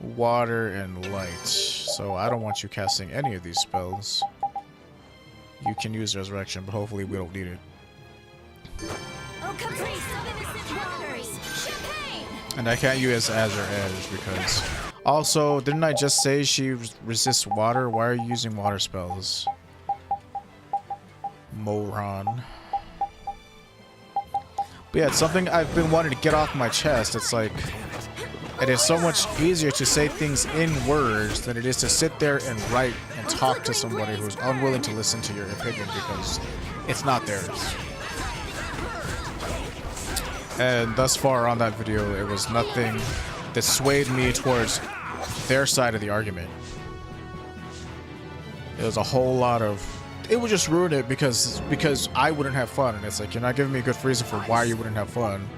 water, and light. So I don't want you casting any of these spells. You can use Resurrection, but hopefully we don't need it. And I can't use Azure Edge because... Also, didn't I just say she resists water? Why are you using water spells? Moron. But yeah, it's something I've been wanting to get off my chest. It's like... It is so much easier to say things in words than it is to sit there and write and talk to somebody who's unwilling to listen to your opinion because it's not theirs. And thus far on that video, it was nothing that swayed me towards their side of the argument. It was a whole lot of... It would just ruin it because I wouldn't have fun. And it's like, you're not giving me a good reason for why you wouldn't have fun.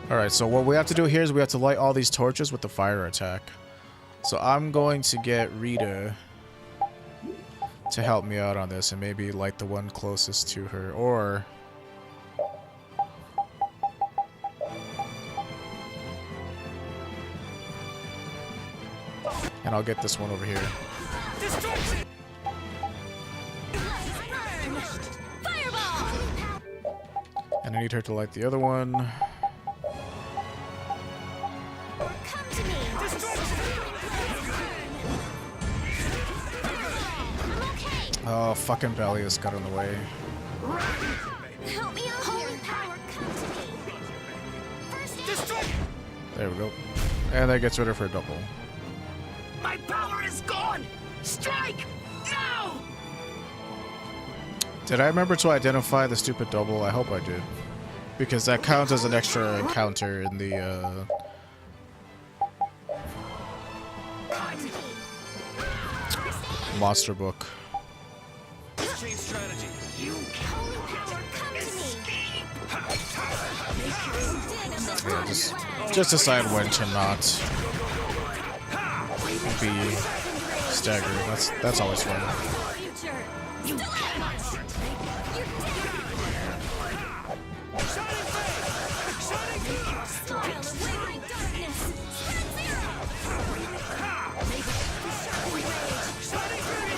Alright, so what we have to do here is we have to light all these torches with the fire attack. So I'm going to get Rita to help me out on this and maybe light the one closest to her, or... And I'll get this one over here. And I need her to light the other one. Oh, fucking Bellius got in the way. There we go. And that gets rid of her double. My power is gone! Strike! Now! Did I remember to identify the stupid double? I hope I did. Because that counts as an extra encounter in the, monster book. Strategy. You Yeah, just decide when to not be staggered. That's always fun.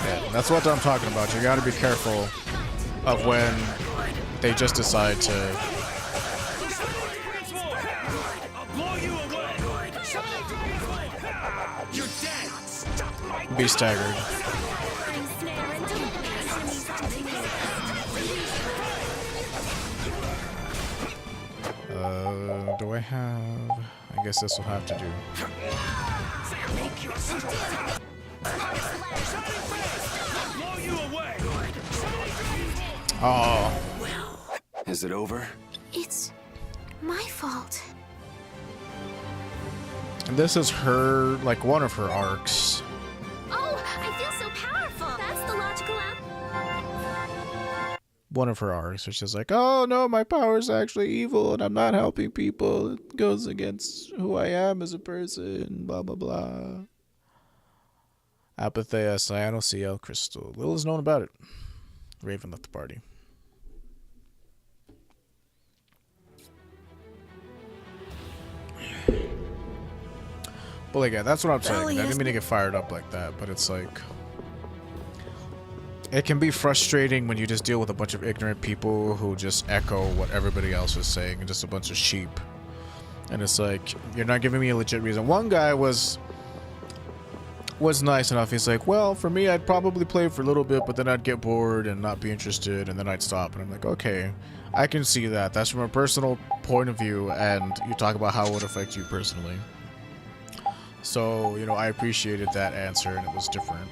Yeah, that's what I'm talking about. You gotta be careful of when they just decide to be staggered. Do I have... I guess this will have to do. Oh. Is it over? It's my fault. And this is her, like, one of her arcs. Oh, I feel so powerful. That's the logical One of her arcs, which is like, oh no, my power is actually evil and I'm not helping people. It goes against who I am as a person, blah blah blah. Apathea Cyanoceal Crystal. Little is known about it. Raven left the party. But like, yeah, that's what I'm saying. I didn't mean to get fired up like that, but it's like... It can be frustrating when you just deal with a bunch of ignorant people who just echo what everybody else is saying and just a bunch of sheep. And it's like, you're not giving me a legit reason. One guy was nice enough. He's like, well, for me, I'd probably play for a little bit, but then I'd get bored and not be interested, and then I'd stop. And I'm like, okay, I can see that. That's from a personal point of view, and you talk about how it would affect you personally. So, you know, I appreciated that answer, and it was different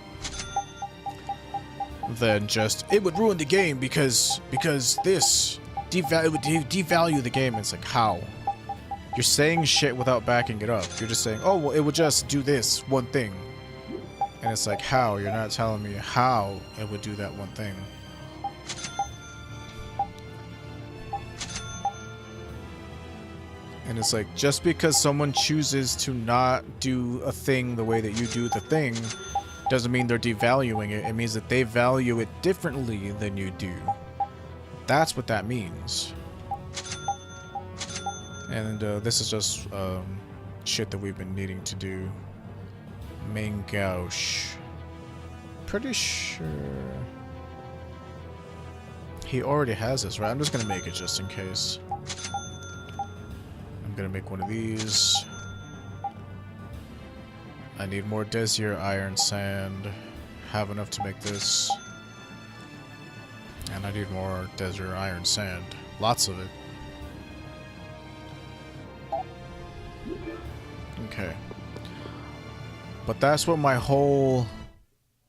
than just, it would ruin the game because this it would devalue the game. It's like, how? You're saying shit without backing it up. You're just saying, oh, well, it would just do this one thing. And it's like, how? You're not telling me how it would do that one thing. And it's like, just because someone chooses to not do a thing the way that you do the thing, doesn't mean they're devaluing it. It means that they value it differently than you do. That's what that means. And this is just shit that we've been needing to do. Main gauche. Pretty sure he already has this, right? I'm just gonna make it just in case. I'm gonna make one of these. I need more Desir iron sand. Have enough to make this. And I need more Desir iron sand. Lots of it. Okay. But that's what my whole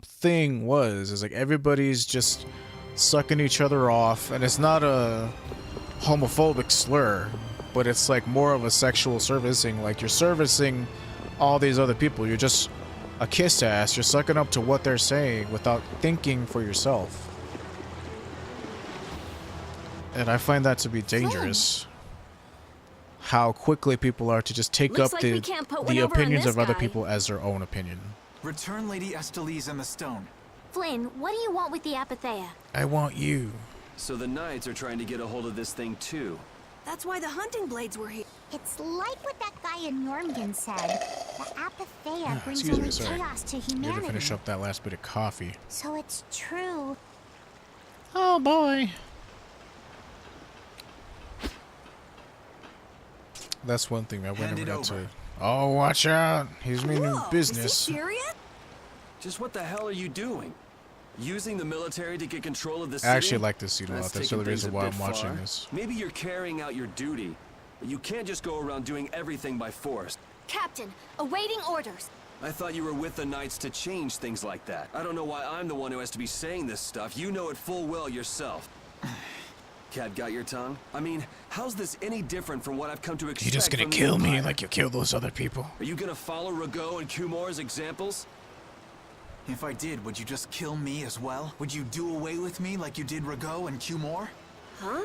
thing was, is like everybody's just sucking each other off, and it's not a homophobic slur, but it's like more of a sexual servicing. Like, you're servicing all these other people. You're just a kiss ass. You're sucking up to what they're saying without thinking for yourself. And I find that to be dangerous. How quickly people are to just take up the opinions of other people as their own opinion. Return Lady Estelise and the stone. Flynn, what do you want with the Apatheia? I want you. So the Knights are trying to get a hold of this thing too. That's why the hunting blades were here. It's like what that guy in Normgan said. The Apatheia brings Excuse me, only sorry. chaos to Need to humanity. finish up that last bit of coffee. So it's true. Oh boy. That's one thing I Hand never it got to. over. Oh, watch out! He's meaning Whoa, business. Is he serious? Just what the hell are you doing? Using the military to get control of the city? I actually like this scene a lot. That's That's the taking other things reason a why bit I'm watching far. this. Maybe you're carrying out your duty, but you can't just go around doing everything by force. Captain, awaiting orders. I thought you were with the Knights to change things like that. I don't know why I'm the one who has to be saying this stuff. You know it full well yourself. Cat got your tongue? I mean, how's this any different from what I've come to expect? You're just gonna from the kill me Empire? like you killed those other people. Are you gonna follow Rago and Kumor's examples? If I did, would you just kill me as well? Would you do away with me like you did Rago and Kumor? Huh?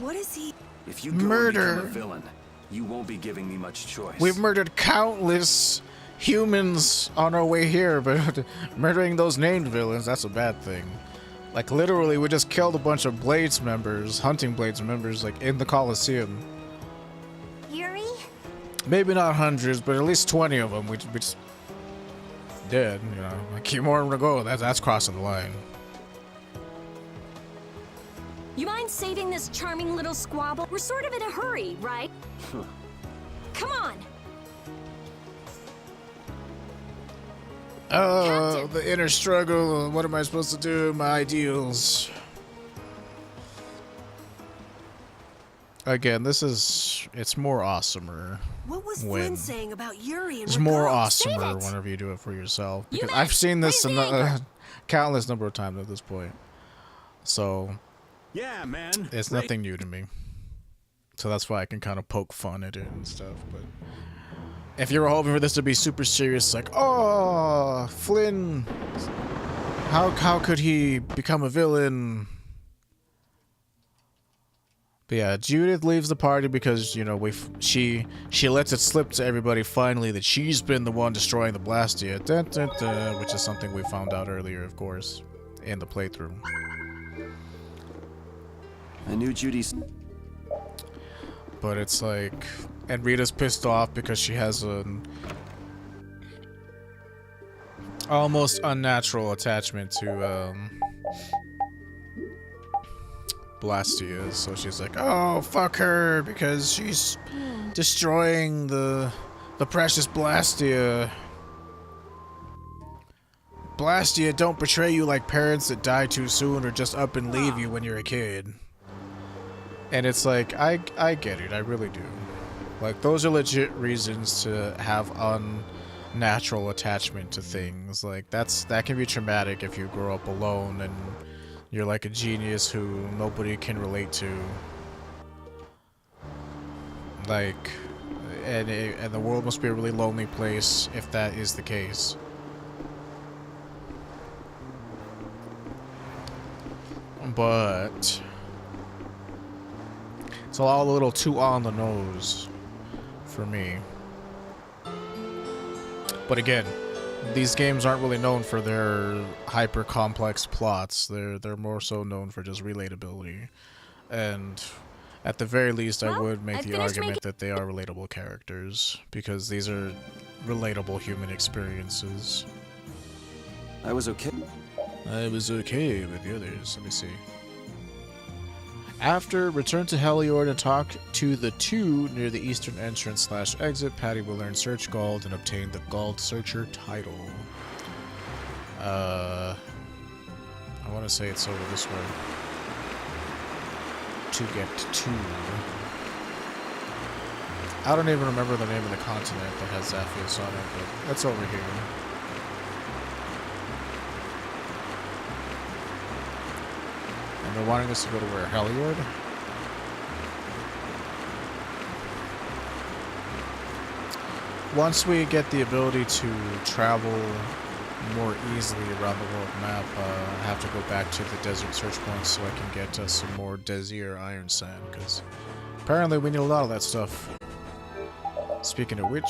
What is he? If you go Murder. and become a villain, you won't be giving me much choice. We've murdered countless humans on our way here, but murdering those named villains, that's a bad thing. Like, literally, we just killed a bunch of Blades members, Hunting Blades members, like, in the Coliseum. Yuri? Maybe not hundreds, but at least 20 of them. We just dead, you know. Like, keep more to go. That's crossing the line. You mind saving this charming little squabble? We're sort of in a hurry, right? Come on. Oh, Captain. the inner struggle. What am I supposed to do? My ideals. Again, it's more awesomer. What was When- Flynn saying about Yuri and It's more Rago? awesomer Save it. whenever you do it for yourself. You Because bet. I've seen this Raise the anger. countless number of times at this point. So, Yeah, man. it's nothing new to me. So that's why I can kind of poke fun at it and stuff. But if you were hoping for this to be super serious, like, oh, Flynn, how could he become a villain? But yeah, Judith leaves the party because, you know, she lets it slip to everybody finally that she's been the one destroying the Blastia, dun, dun, dun, which is something we found out earlier, of course, in the playthrough. I knew Judy's... But it's like, and Rita's pissed off because she has an almost unnatural attachment to Blastia, so she's like, oh, fuck her, because she's destroying the precious Blastia. Blastia don't betray you like parents that die too soon or just up and leave you when you're a kid. And it's like, I get it, I really do. Like, those are legit reasons to have unnatural attachment to things. Like, that can be traumatic if you grow up alone and you're like a genius who nobody can relate to. Like, and the world must be a really lonely place if that is the case. But it's all a little too on the nose for me. But again, these games aren't really known for their hyper complex plots. They're more so known for just relatability. And At the very least, I Well, would make I've the finished argument that they are relatable characters, because these are relatable human experiences. I was okay. I was okay with the others. Let me see. After return to Heliord and talk to the two near the eastern entrance / exit, Patty will learn Search Gald and obtain the Gald Searcher title. I want to say it's over this way. To get to. I don't even remember the name of the continent that has Zaphios on it, but that's over here. And they're wanting us to go to where? Heliord? Once we get the ability to travel more easily around the world map, I have to go back to the desert search points so I can get some more Desir Iron Sand, because apparently we need a lot of that stuff. Speaking of which,